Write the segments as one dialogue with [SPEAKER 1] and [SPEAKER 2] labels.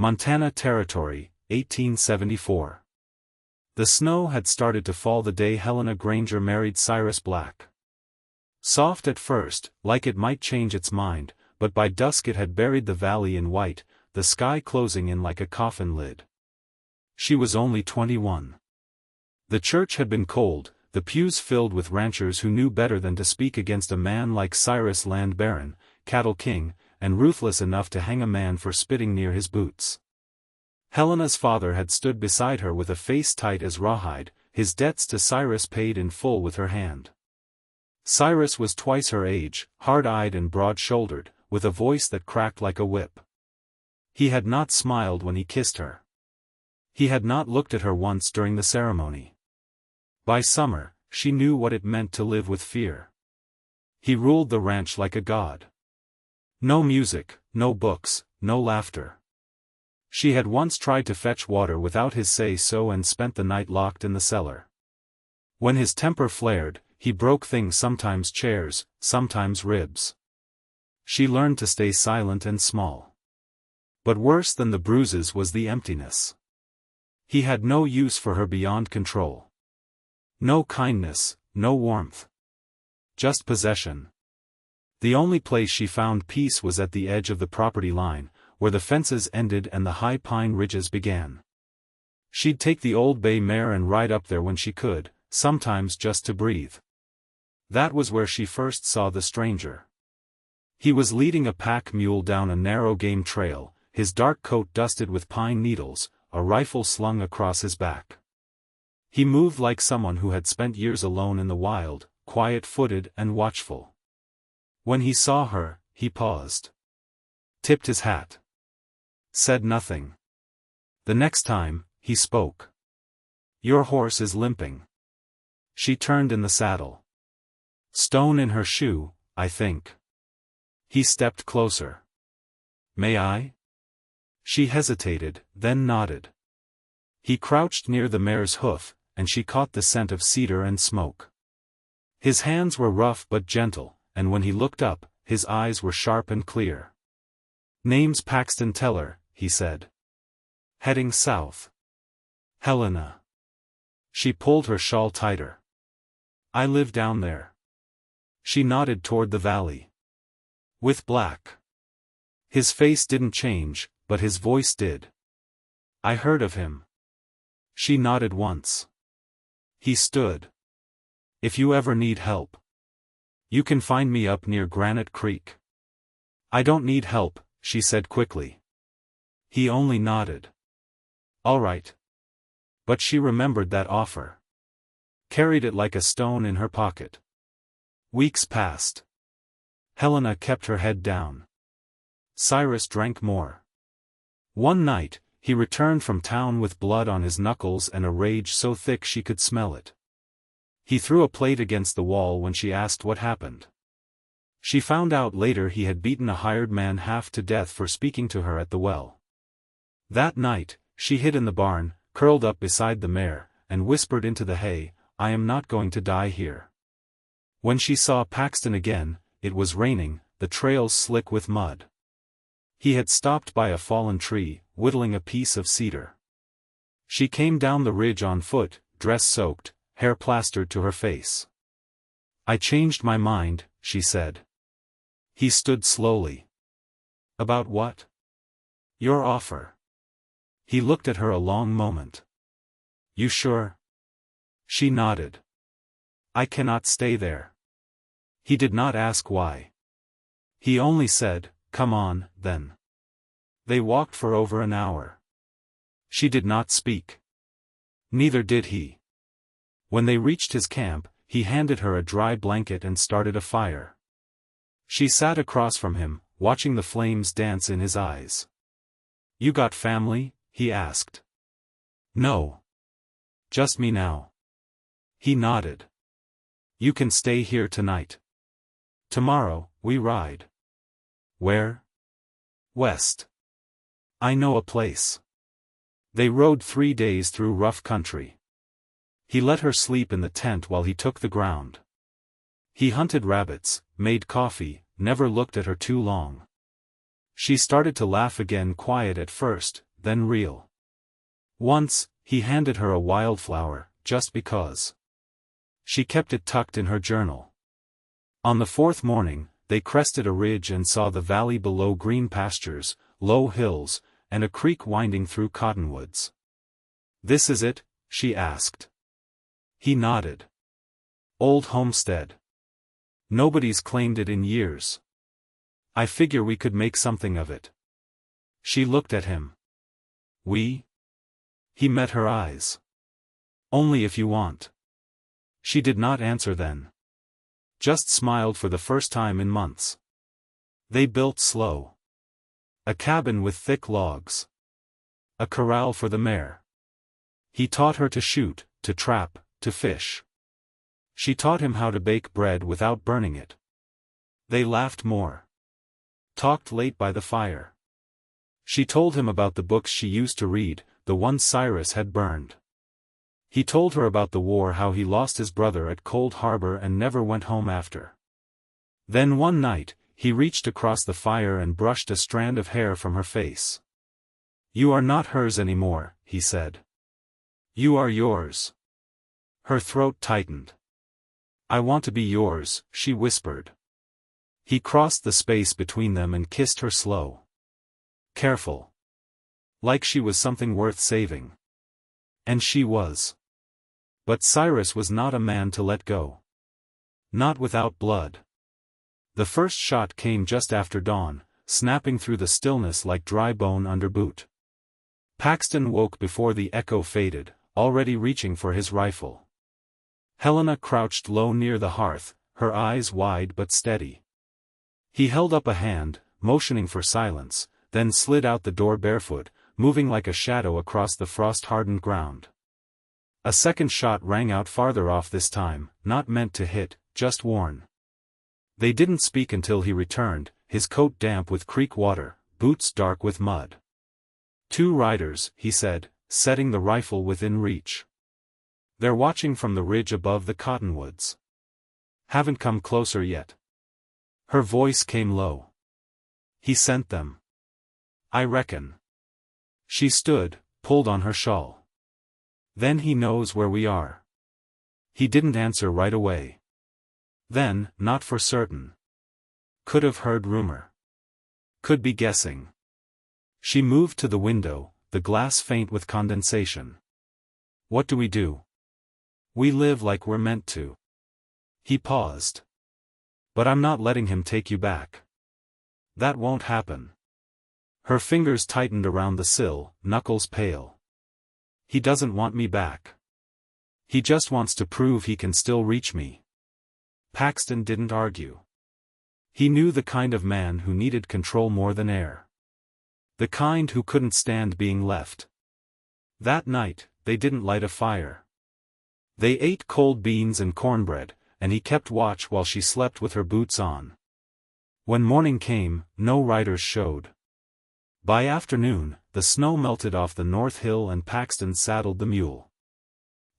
[SPEAKER 1] Montana Territory, 1874. The snow had started to fall the day Helena Granger married Cyrus Black. Soft at first, like it might change its mind, but by dusk it had buried the valley in white, the sky closing in like a coffin lid. She was only 21. The church had been cold, the pews filled with ranchers who knew better than to speak against a man like Cyrus, land baron, cattle king, and ruthless enough to hang a man for spitting near his boots. Helena's father had stood beside her with a face tight as rawhide, his debts to Cyrus paid in full with her hand. Cyrus was twice her age, hard-eyed and broad-shouldered, with a voice that cracked like a whip. He had not smiled when he kissed her. He had not looked at her once during the ceremony. By summer, she knew what it meant to live with fear. He ruled the ranch like a god. No music, no books, no laughter. She had once tried to fetch water without his say-so and spent the night locked in the cellar. When his temper flared, he broke things, sometimes chairs, sometimes ribs. She learned to stay silent and small. But worse than the bruises was the emptiness. He had no use for her beyond control. No kindness, no warmth. Just possession. The only place she found peace was at the edge of the property line, where the fences ended and the high pine ridges began. She'd take the old bay mare and ride up there when she could, sometimes just to breathe. That was where she first saw the stranger. He was leading a pack mule down a narrow game trail, his dark coat dusted with pine needles, a rifle slung across his back. He moved like someone who had spent years alone in the wild, quiet-footed and watchful. When he saw her, he paused. Tipped his hat. Said nothing. The next time, he spoke. "Your horse is limping." She turned in the saddle. Stone in her shoe, I think. He stepped closer. "May I?" She hesitated, then nodded. He crouched near the mare's hoof, and she caught the scent of cedar and smoke. His hands were rough but gentle, and when he looked up, his eyes were sharp and clear. "Name's Paxton Teller," he said. "Heading south." "Helena." She pulled her shawl tighter. "I live down there." She nodded toward the valley. "With Black." His face didn't change, but his voice did. "I heard of him." She nodded once. He stood. "If you ever need help, you can find me up near Granite Creek." "I don't need help," she said quickly. He only nodded. "All right." But she remembered that offer. Carried it like a stone in her pocket. Weeks passed. Helena kept her head down. Cyrus drank more. One night, he returned from town with blood on his knuckles and a rage so thick she could smell it. He threw a plate against the wall when she asked what happened. She found out later he had beaten a hired man half to death for speaking to her at the well. That night, she hid in the barn, curled up beside the mare, and whispered into the hay, "I am not going to die here." When she saw Paxton again, it was raining, the trails slick with mud. He had stopped by a fallen tree, whittling a piece of cedar. She came down the ridge on foot, dress soaked, hair plastered to her face. "I changed my mind," she said. He stood slowly. "About what?" "Your offer." He looked at her a long moment. "You sure?" She nodded. "I cannot stay there." He did not ask why. He only said, "Come on, then." They walked for over an hour. She did not speak. Neither did he. When they reached his camp, he handed her a dry blanket and started a fire. She sat across from him, watching the flames dance in his eyes. "You got family?" he asked. "No. Just me now." He nodded. "You can stay here tonight. Tomorrow, we ride." "Where?" "West. I know a place." They rode 3 days through rough country. He let her sleep in the tent while he took the ground. He hunted rabbits, made coffee, never looked at her too long. She started to laugh again, quiet at first, then real. Once, he handed her a wildflower, just because. She kept it tucked in her journal. On the fourth morning, they crested a ridge and saw the valley below, green pastures, low hills, and a creek winding through cottonwoods. "This is it?" she asked. He nodded. "Old homestead. Nobody's claimed it in years. I figure we could make something of it." She looked at him. "We?" He met her eyes. "Only if you want." She did not answer then. Just smiled for the first time in months. They built slow. A cabin with thick logs. A corral for the mare. He taught her to shoot, to trap, to fish. She taught him how to bake bread without burning it. They laughed more. Talked late by the fire. She told him about the books she used to read, the ones Cyrus had burned. He told her about the war, how he lost his brother at Cold Harbor and never went home after. Then one night, he reached across the fire and brushed a strand of hair from her face. "You are not hers anymore," he said. "You are yours." Her throat tightened. "I want to be yours," she whispered. He crossed the space between them and kissed her slow. Careful. Like she was something worth saving. And she was. But Cyrus was not a man to let go. Not without blood. The first shot came just after dawn, snapping through the stillness like dry bone under boot. Paxton woke before the echo faded, already reaching for his rifle. Helena crouched low near the hearth, her eyes wide but steady. He held up a hand, motioning for silence, then slid out the door barefoot, moving like a shadow across the frost-hardened ground. A second shot rang out farther off this time, not meant to hit, just warn. They didn't speak until he returned, his coat damp with creek water, boots dark with mud. "Two riders," he said, setting the rifle within reach. "They're watching from the ridge above the cottonwoods. Haven't come closer yet." Her voice came low. "He sent them. I reckon." She stood, pulled on her shawl. "Then he knows where we are." He didn't answer right away. Then, not for certain. Could have heard rumor. Could be guessing. She moved to the window, the glass faint with condensation. "What do we do?" "We live like we're meant to." He paused. "But I'm not letting him take you back. That won't happen." Her fingers tightened around the sill, knuckles pale. "He doesn't want me back. He just wants to prove he can still reach me." Paxton didn't argue. He knew the kind of man who needed control more than air. The kind who couldn't stand being left. That night, they didn't light a fire. They ate cold beans and cornbread, and he kept watch while she slept with her boots on. When morning came, no riders showed. By afternoon, the snow melted off the north hill and Paxton saddled the mule.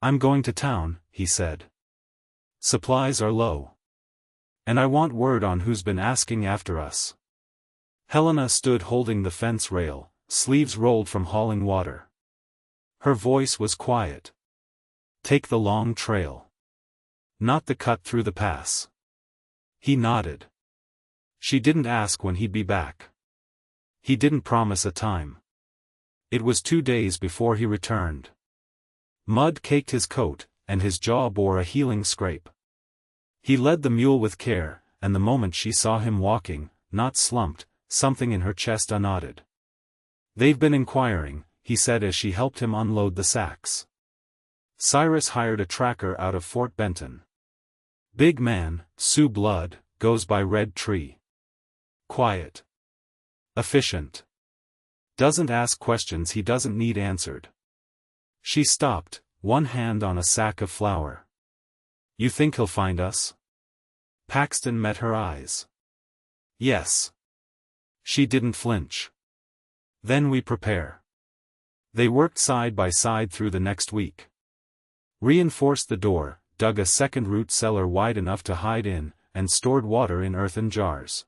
[SPEAKER 1] "I'm going to town," he said. "Supplies are low. And I want word on who's been asking after us." Helena stood holding the fence rail, sleeves rolled from hauling water. Her voice was quiet. "Take the long trail. Not the cut through the pass." He nodded. She didn't ask when he'd be back. He didn't promise a time. It was 2 days before he returned. Mud caked his coat, and his jaw bore a healing scrape. He led the mule with care, and the moment she saw him walking, not slumped, something in her chest unknotted. "They've been inquiring," he said as she helped him unload the sacks. "Cyrus hired a tracker out of Fort Benton. Big man, Sioux blood, goes by Red Tree. Quiet. Efficient. Doesn't ask questions he doesn't need answered." She stopped, one hand on a sack of flour. "You think he'll find us?" Paxton met her eyes. "Yes." She didn't flinch. "Then we prepare." They worked side by side through the next week. Reinforced the door, dug a second root cellar wide enough to hide in, and stored water in earthen jars.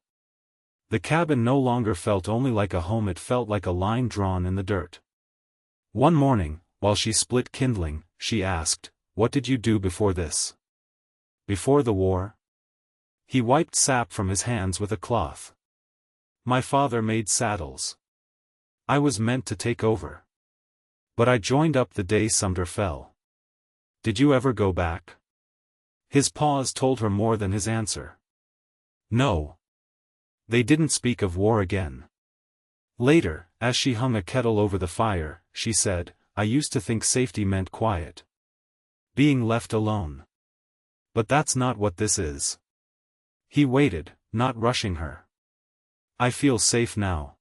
[SPEAKER 1] The cabin no longer felt only like a home, it felt like a line drawn in the dirt. One morning, while she split kindling, she asked, "What did you do before this? Before the war?" He wiped sap from his hands with a cloth. "My father made saddles. I was meant to take over. But I joined up the day Sumter fell." "Did you ever go back?" His pause told her more than his answer. "No." They didn't speak of war again. Later, as she hung a kettle over the fire, she said, "I used to think safety meant quiet. Being left alone. But that's not what this is." He waited, not rushing her. "I feel safe now.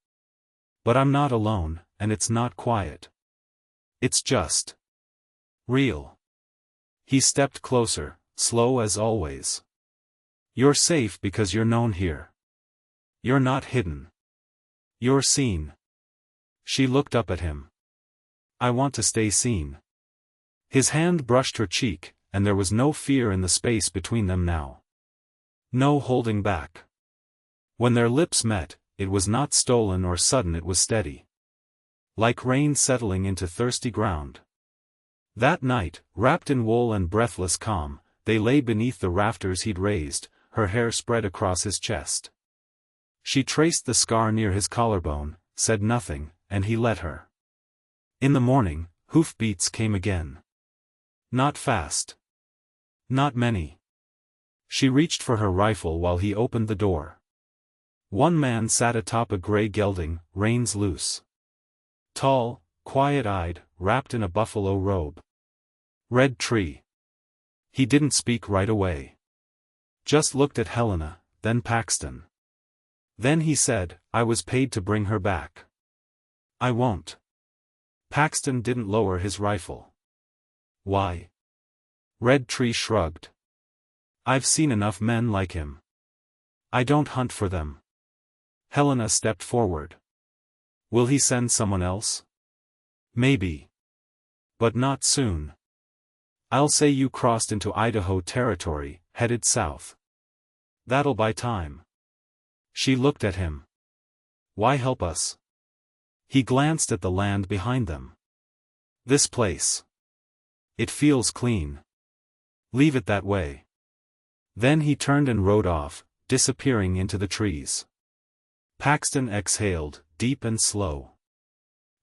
[SPEAKER 1] But I'm not alone, and it's not quiet. It's just real." He stepped closer, slow as always. "You're safe because you're known here. You're not hidden. You're seen." She looked up at him. "I want to stay seen." His hand brushed her cheek, and there was no fear in the space between them now. No holding back. When their lips met, it was not stolen or sudden, it was steady. Like rain settling into thirsty ground. That night, wrapped in wool and breathless calm, they lay beneath the rafters he'd raised, her hair spread across his chest. She traced the scar near his collarbone, said nothing, and he let her. In the morning, hoofbeats came again. Not fast. Not many. She reached for her rifle while he opened the door. One man sat atop a gray gelding, reins loose. Tall, quiet-eyed, wrapped in a buffalo robe. Red tree. He didn't speak right away. Just looked at Helena, then Paxton. Then he said, "I was paid to bring her back. I won't." Paxton didn't lower his rifle. "Why?" Red Tree shrugged. "I've seen enough men like him. I don't hunt for them." Helena stepped forward. "Will he send someone else?" "Maybe. But not soon. I'll say you crossed into Idaho territory, headed south. That'll buy time." She looked at him. "Why help us?" He glanced at the land behind them. "This place. It feels clean. Leave it that way." Then he turned and rode off, disappearing into the trees. Paxton exhaled, deep and slow.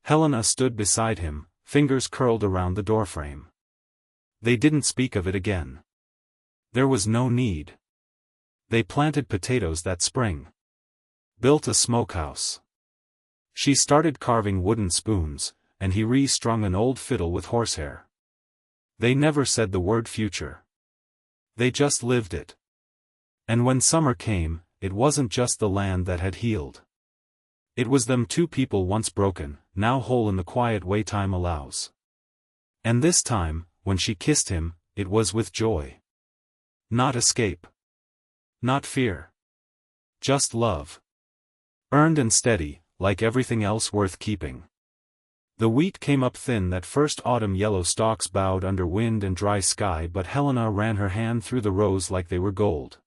[SPEAKER 1] Helena stood beside him, fingers curled around the doorframe. They didn't speak of it again. There was no need. They planted potatoes that spring. Built a smokehouse. She started carving wooden spoons, and he restrung an old fiddle with horsehair. They never said the word future. They just lived it. And when summer came, it wasn't just the land that had healed. It was them, two people once broken, now whole in the quiet way time allows. And this time, when she kissed him, it was with joy. Not escape. Not fear. Just love. Earned and steady, like everything else worth keeping. The wheat came up thin that first autumn, yellow stalks bowed under wind and dry sky, but Helena ran her hand through the rows like they were gold.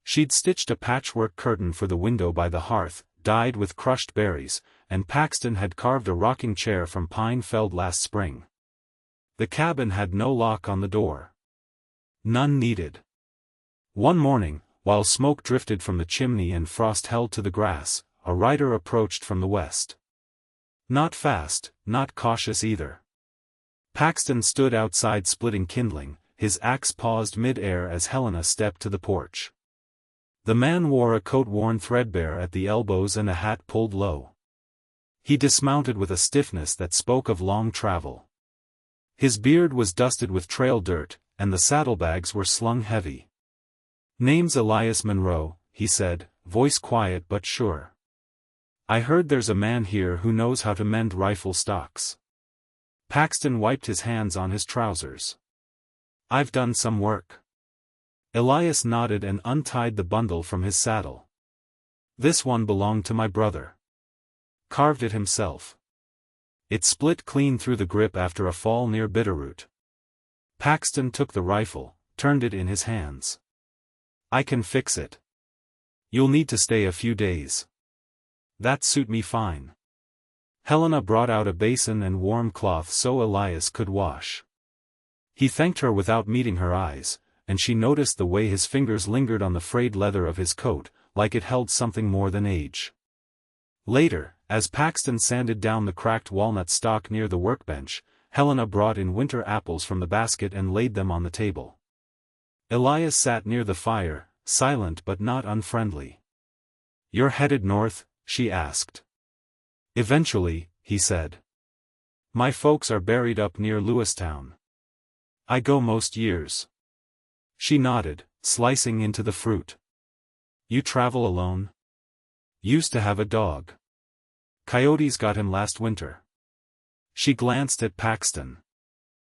[SPEAKER 1] She'd stitched a patchwork curtain for the window by the hearth, dyed with crushed berries, and Paxton had carved a rocking chair from pine felled last spring. The cabin had no lock on the door. None needed. One morning, while smoke drifted from the chimney and frost held to the grass, a rider approached from the west. Not fast, not cautious either. Paxton stood outside splitting kindling, his axe paused mid-air as Helena stepped to the porch. The man wore a coat worn threadbare at the elbows and a hat pulled low. He dismounted with a stiffness that spoke of long travel. His beard was dusted with trail dirt, and the saddlebags were slung heavy. "Name's Elias Monroe," he said, voice quiet but sure. "I heard there's a man here who knows how to mend rifle stocks." Paxton wiped his hands on his trousers. "I've done some work." Elias nodded and untied the bundle from his saddle. "This one belonged to my brother. Carved it himself. It split clean through the grip after a fall near Bitterroot." Paxton took the rifle, turned it in his hands. "I can fix it." You'll need to stay a few days. That suit me fine. Helena brought out a basin and warm cloth so Elias could wash. He thanked her without meeting her eyes, and she noticed the way his fingers lingered on the frayed leather of his coat, like it held something more than age. Later, as Paxton sanded down the cracked walnut stalk near the workbench, Helena brought in winter apples from the basket and laid them on the table. Elias sat near the fire, silent but not unfriendly. "You're headed north?" she asked. "Eventually," he said. "My folks are buried up near Lewistown. I go most years." She nodded, slicing into the fruit. "You travel alone?" "Used to have a dog. Coyotes got him last winter." She glanced at Paxton.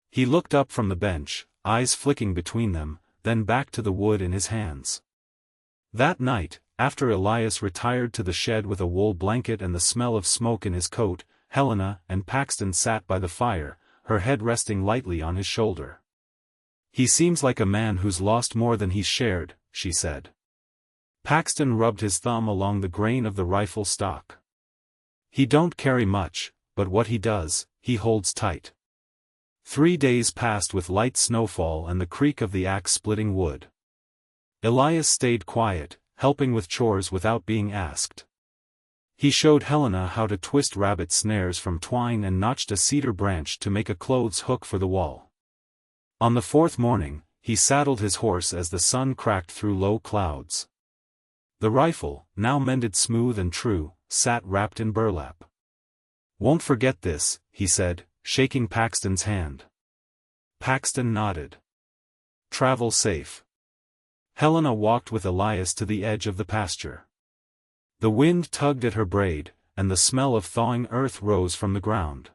[SPEAKER 1] He looked up from the bench, eyes flicking between them, then back to the wood in his hands. That night, after Elias retired to the shed with a wool blanket and the smell of smoke in his coat, Helena and Paxton sat by the fire, her head resting lightly on his shoulder. "He seems like a man who's lost more than he's shared," she said. Paxton rubbed his thumb along the grain of the rifle stock. "He don't carry much, but what he does, he holds tight." 3 days passed with light snowfall and the creak of the axe splitting wood. Elias stayed quiet, helping with chores without being asked. He showed Helena how to twist rabbit snares from twine and notched a cedar branch to make a clothes hook for the wall. On the 4th morning, he saddled his horse as the sun cracked through low clouds. The rifle, now mended smooth and true, sat wrapped in burlap. "Won't forget this," he said, shaking Paxton's hand. Paxton nodded. "Travel safe." Helena walked with Elias to the edge of the pasture. The wind tugged at her braid, and the smell of thawing earth rose from the ground.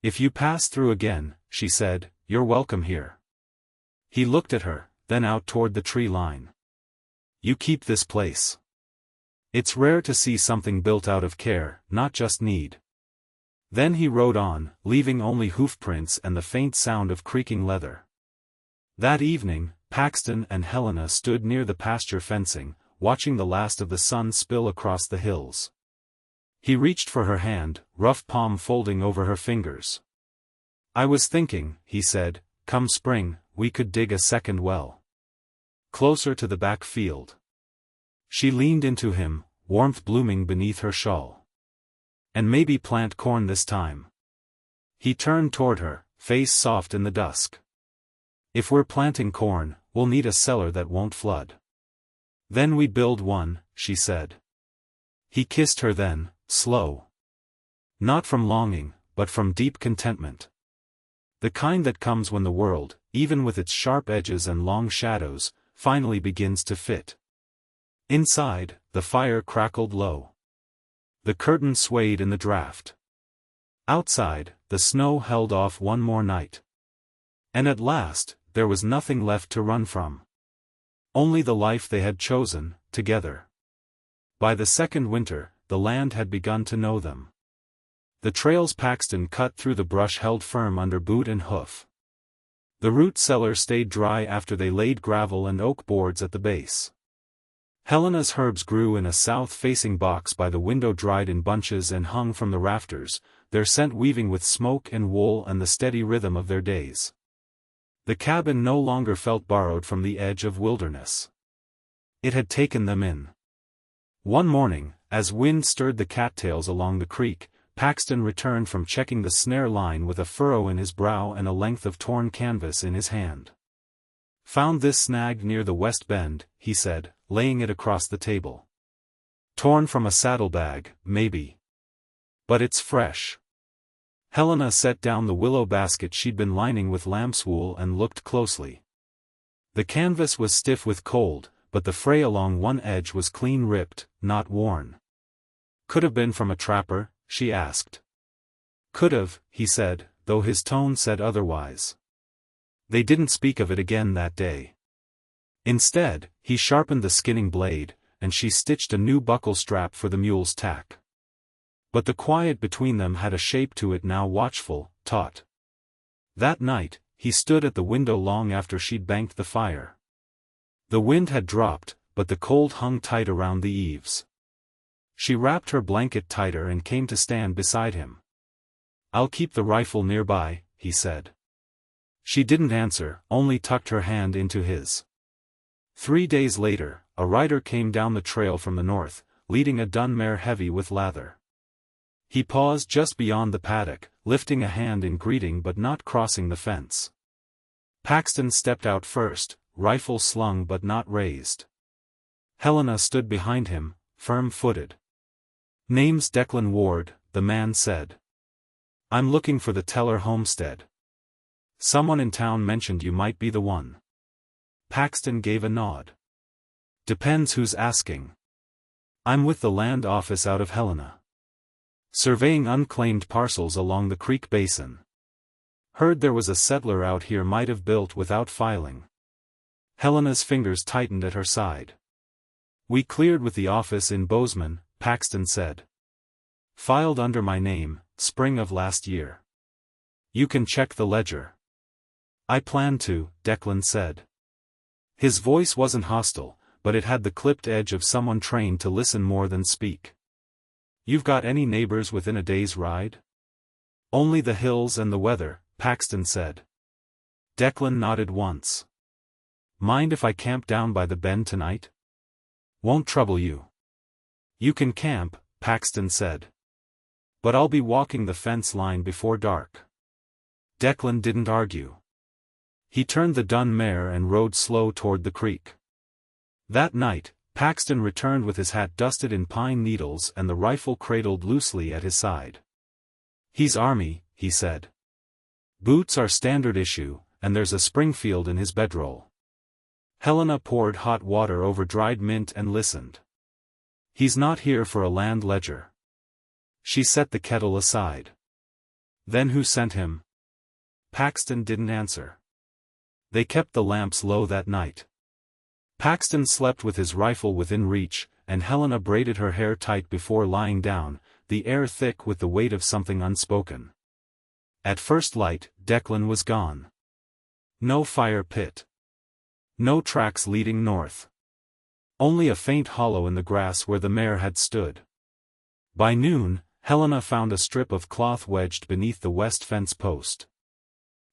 [SPEAKER 1] "If you pass through again," she said, "you're welcome here." He looked at her, then out toward the tree line. "You keep this place. It's rare to see something built out of care, not just need." Then he rode on, leaving only hoof prints and the faint sound of creaking leather. That evening, Paxton and Helena stood near the pasture fencing, watching the last of the sun spill across the hills. He reached for her hand, rough palm folding over her fingers. "I was thinking," he said, "come spring, we could dig a second well. Closer to the back field." She leaned into him, warmth blooming beneath her shawl. "And maybe plant corn this time." He turned toward her, face soft in the dusk. "If we're planting corn, we'll need a cellar that won't flood." "Then we build one," she said. He kissed her then, slow. Not from longing, but from deep contentment. The kind that comes when the world, even with its sharp edges and long shadows, finally begins to fit. Inside, the fire crackled low. The curtain swayed in the draft. Outside, the snow held off one more night. And at last, there was nothing left to run from. Only the life they had chosen, together. By the second winter, the land had begun to know them. The trails Paxton cut through the brush held firm under boot and hoof. The root cellar stayed dry after they laid gravel and oak boards at the base. Helena's herbs grew in a south-facing box by the window, dried in bunches and hung from the rafters, their scent weaving with smoke and wool and the steady rhythm of their days. The cabin no longer felt borrowed from the edge of wilderness. It had taken them in. One morning, as wind stirred the cattails along the creek, Paxton returned from checking the snare line with a furrow in his brow and a length of torn canvas in his hand. "Found this snagged near the west bend," he said, laying it across the table. "Torn from a saddlebag, maybe. But it's fresh." Helena set down the willow basket she'd been lining with lamb's wool and looked closely. The canvas was stiff with cold, but the fray along one edge was clean ripped, not worn. "Could have been from a trapper?" she asked. "Could have," he said, though his tone said otherwise. They didn't speak of it again that day. Instead, he sharpened the skinning blade, and she stitched a new buckle strap for the mule's tack. But the quiet between them had a shape to it now, watchful, taut. That night, he stood at the window long after she'd banked the fire. The wind had dropped, but the cold hung tight around the eaves. She wrapped her blanket tighter and came to stand beside him. "I'll keep the rifle nearby," he said. She didn't answer, only tucked her hand into his. 3 days later, a rider came down the trail from the north, leading a dun mare heavy with lather. He paused just beyond the paddock, lifting a hand in greeting but not crossing the fence. Paxton stepped out first, rifle slung but not raised. Helena stood behind him, firm-footed. "Name's Declan Ward," the man said. "I'm looking for the Teller homestead. Someone in town mentioned you might be the one." Paxton gave a nod. "Depends who's asking. I'm with the land office out of Helena. Surveying unclaimed parcels along the creek basin. Heard there was a settler out here might have built without filing." Helena's fingers tightened at her side. "We cleared with the office in Bozeman," Paxton said. "Filed under my name, spring of last year. You can check the ledger." "I plan to," Declan said. His voice wasn't hostile, but it had the clipped edge of someone trained to listen more than speak. "You've got any neighbors within a day's ride?" "Only the hills and the weather," Paxton said. Declan nodded once. "Mind if I camp down by the bend tonight? Won't trouble you." "You can camp," Paxton said. "But I'll be walking the fence line before dark." Declan didn't argue. He turned the dun mare and rode slow toward the creek. That night, Paxton returned with his hat dusted in pine needles and the rifle cradled loosely at his side. "He's Army," he said. "Boots are standard issue, and there's a Springfield in his bedroll." Helena poured hot water over dried mint and listened. "He's not here for a land ledger." She set the kettle aside. "Then who sent him?" Paxton didn't answer. They kept the lamps low that night. Paxton slept with his rifle within reach, and Helena braided her hair tight before lying down, the air thick with the weight of something unspoken. At first light, Declan was gone. No fire pit. No tracks leading north. Only a faint hollow in the grass where the mare had stood. By noon, Helena found a strip of cloth wedged beneath the west fence post.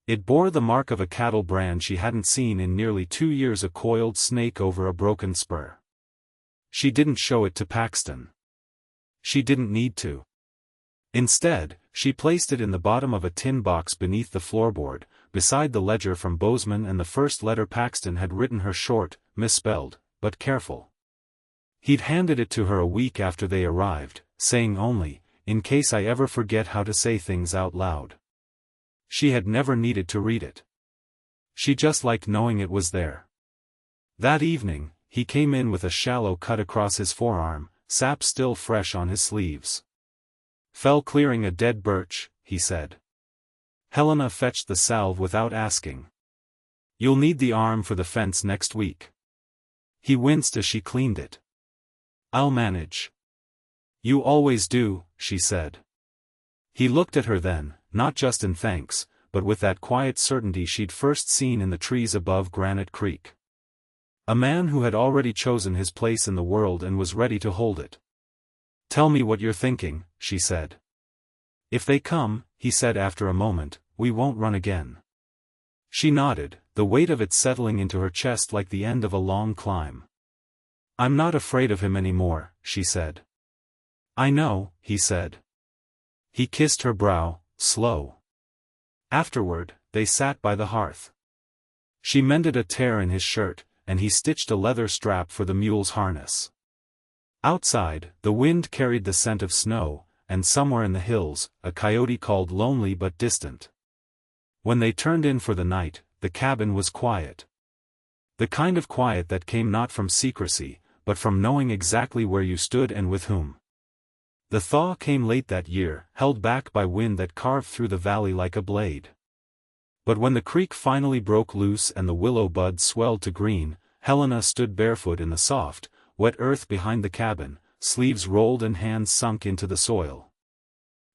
[SPEAKER 1] It bore the mark of a cattle brand she hadn't seen in nearly 2 years, a coiled snake over a broken spur. She didn't show it to Paxton. She didn't need to. Instead, she placed it in the bottom of a tin box beneath the floorboard, beside the ledger from Bozeman and the first letter Paxton had written her, short, misspelled, but careful. He'd handed it to her a week after they arrived, saying only, "In case I ever forget how to say things out loud." She had never needed to read it. She just liked knowing it was there. That evening, he came in with a shallow cut across his forearm, sap still fresh on his sleeves. "Fell clearing a dead birch," he said. Helena fetched the salve without asking. "You'll need the arm for the fence next week." He winced as she cleaned it. "I'll manage." "You always do," she said. He looked at her then, not just in thanks, but with that quiet certainty she'd first seen in the trees above Granite Creek. A man who had already chosen his place in the world and was ready to hold it. "Tell me what you're thinking," she said. "If they come," he said after a moment, "we won't run again." She nodded, the weight of it settling into her chest like the end of a long climb. "I'm not afraid of him anymore," she said. "I know," he said. He kissed her brow, slow. Afterward, they sat by the hearth. She mended a tear in his shirt, and he stitched a leather strap for the mule's harness. Outside, the wind carried the scent of snow, and somewhere in the hills, a coyote called lonely but distant. When they turned in for the night, the cabin was quiet. The kind of quiet that came not from secrecy, but from knowing exactly where you stood and with whom. The thaw came late that year, held back by wind that carved through the valley like a blade. But when the creek finally broke loose and the willow buds swelled to green, Helena stood barefoot in the soft, wet earth behind the cabin, sleeves rolled and hands sunk into the soil.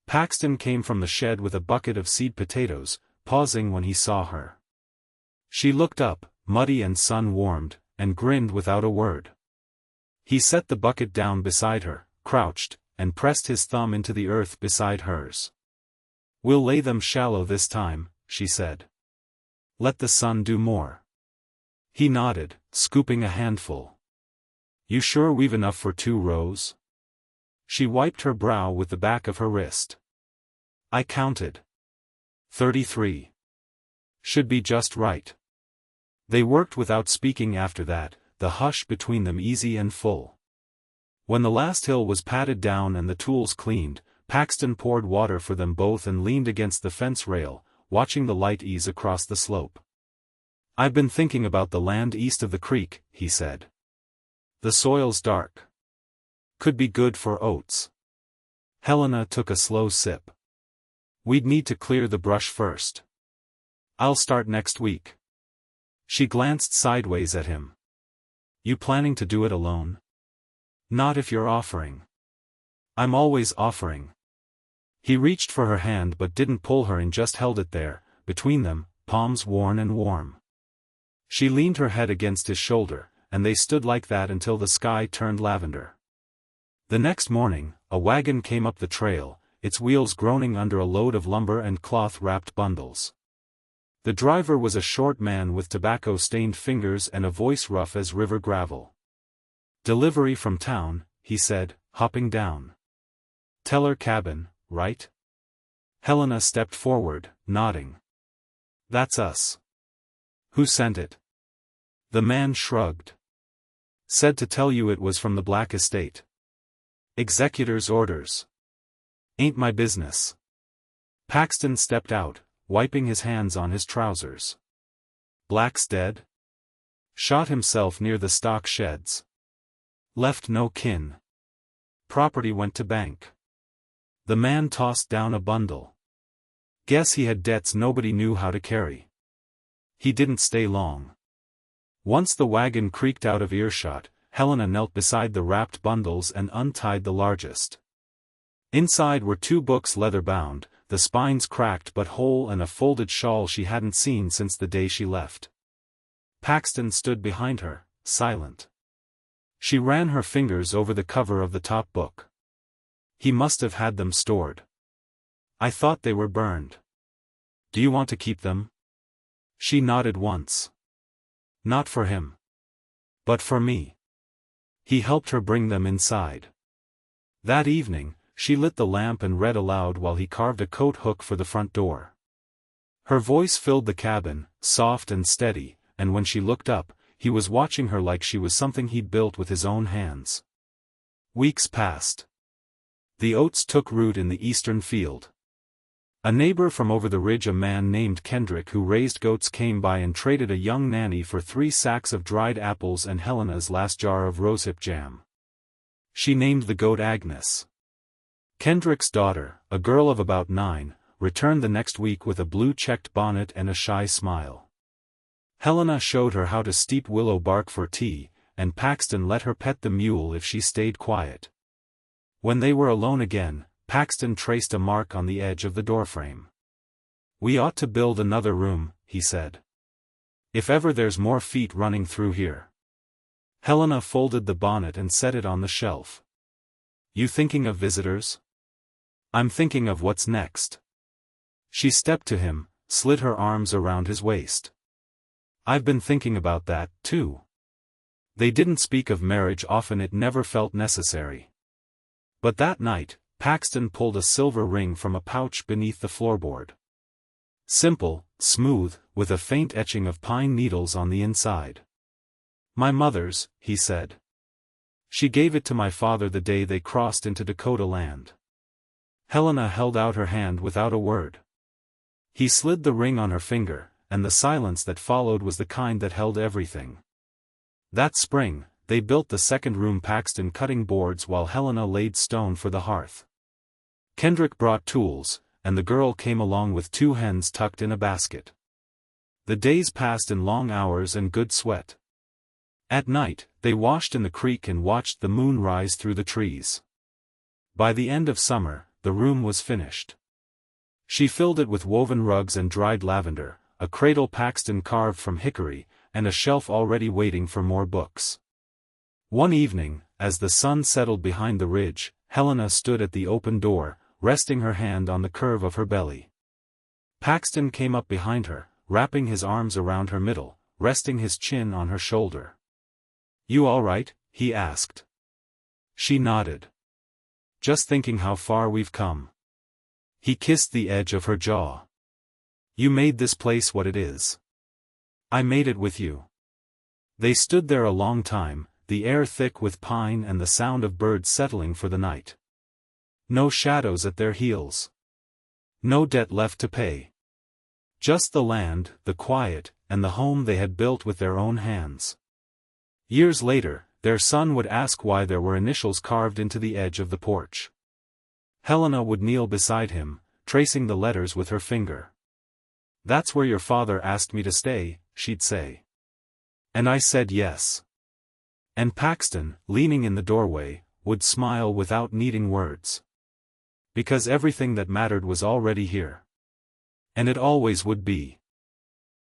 [SPEAKER 1] Paxton came from the shed with a bucket of seed potatoes, pausing when he saw her. She looked up, muddy and sun-warmed, and grinned without a word. He set the bucket down beside her, crouched, and pressed his thumb into the earth beside hers. "We'll lay them shallow this time," she said. "Let the sun do more." He nodded, scooping a handful. "You sure we've enough for 2 rows?" She wiped her brow with the back of her wrist. "I counted. 33. Should be just right." They worked without speaking after that, the hush between them easy and full. When the last hill was patted down and the tools cleaned, Paxton poured water for them both and leaned against the fence rail, watching the light ease across the slope. "I've been thinking about the land east of the creek," he said. "The soil's dark. Could be good for oats." Helena took a slow sip. "We'd need to clear the brush first. I'll start next week." She glanced sideways at him. "You planning to do it alone?" "Not if you're offering." "I'm always offering." He reached for her hand but didn't pull her in, just held it there, between them, palms worn and warm. She leaned her head against his shoulder, and they stood like that until the sky turned lavender. The next morning, a wagon came up the trail, its wheels groaning under a load of lumber and cloth-wrapped bundles. The driver was a short man with tobacco-stained fingers and a voice rough as river gravel. "Delivery from town," he said, hopping down. "Teller cabin, right?" Helena stepped forward, nodding. "That's us." "Who sent it?" The man shrugged. "Said to tell you it was from the Black estate. Executor's orders." "Ain't my business." Paxton stepped out, wiping his hands on his trousers. "Black's dead?" "Shot himself near the stock sheds. Left no kin. Property went to bank." The man tossed down a bundle. "Guess he had debts nobody knew how to carry." He didn't stay long. Once the wagon creaked out of earshot, Helena knelt beside the wrapped bundles and untied the largest. Inside were 2 books leather-bound, the spines cracked but whole, and a folded shawl she hadn't seen since the day she left. Paxton stood behind her, silent. She ran her fingers over the cover of the top book. "He must have had them stored." "I thought they were burned." "Do you want to keep them?" She nodded once. "Not for him. But for me." He helped her bring them inside. That evening, she lit the lamp and read aloud while he carved a coat hook for the front door. Her voice filled the cabin, soft and steady, and when she looked up, he was watching her like she was something he'd built with his own hands. Weeks passed. The oats took root in the eastern field. A neighbor from over the ridge, a man named Kendrick who raised goats, came by and traded a young nanny for 3 sacks of dried apples and Helena's last jar of rosehip jam. She named the goat Agnes. Kendrick's daughter, a girl of about 9, returned the next week with a blue-checked bonnet and a shy smile. Helena showed her how to steep willow bark for tea, and Paxton let her pet the mule if she stayed quiet. When they were alone again, Paxton traced a mark on the edge of the doorframe. "We ought to build another room," he said. "If ever there's more feet running through here." Helena folded the bonnet and set it on the shelf. "You thinking of visitors?" "I'm thinking of what's next." She stepped to him, slid her arms around his waist. "I've been thinking about that, too." They didn't speak of marriage often, it never felt necessary. But that night, Paxton pulled a silver ring from a pouch beneath the floorboard. Simple, smooth, with a faint etching of pine needles on the inside. "My mother's," he said. "She gave it to my father the day they crossed into Dakota land." Helena held out her hand without a word. He slid the ring on her finger, and the silence that followed was the kind that held everything. That spring, they built the second room, Paxton cutting boards while Helena laid stone for the hearth. Kendrick brought tools, and the girl came along with 2 hens tucked in a basket. The days passed in long hours and good sweat. At night, they washed in the creek and watched the moon rise through the trees. By the end of summer, the room was finished. She filled it with woven rugs and dried lavender, a cradle Paxton carved from hickory, and a shelf already waiting for more books. One evening, as the sun settled behind the ridge, Helena stood at the open door, resting her hand on the curve of her belly. Paxton came up behind her, wrapping his arms around her middle, resting his chin on her shoulder. "You all right?" he asked. She nodded. "Just thinking how far we've come." He kissed the edge of her jaw. "You made this place what it is. I made it with you." They stood there a long time, the air thick with pine and the sound of birds settling for the night. No shadows at their heels. No debt left to pay. Just the land, the quiet, and the home they had built with their own hands. Years later, their son would ask why there were initials carved into the edge of the porch. Helena would kneel beside him, tracing the letters with her finger. "That's where your father asked me to stay," she'd say. "And I said yes." And Paxton, leaning in the doorway, would smile without needing words. Because everything that mattered was already here. And it always would be.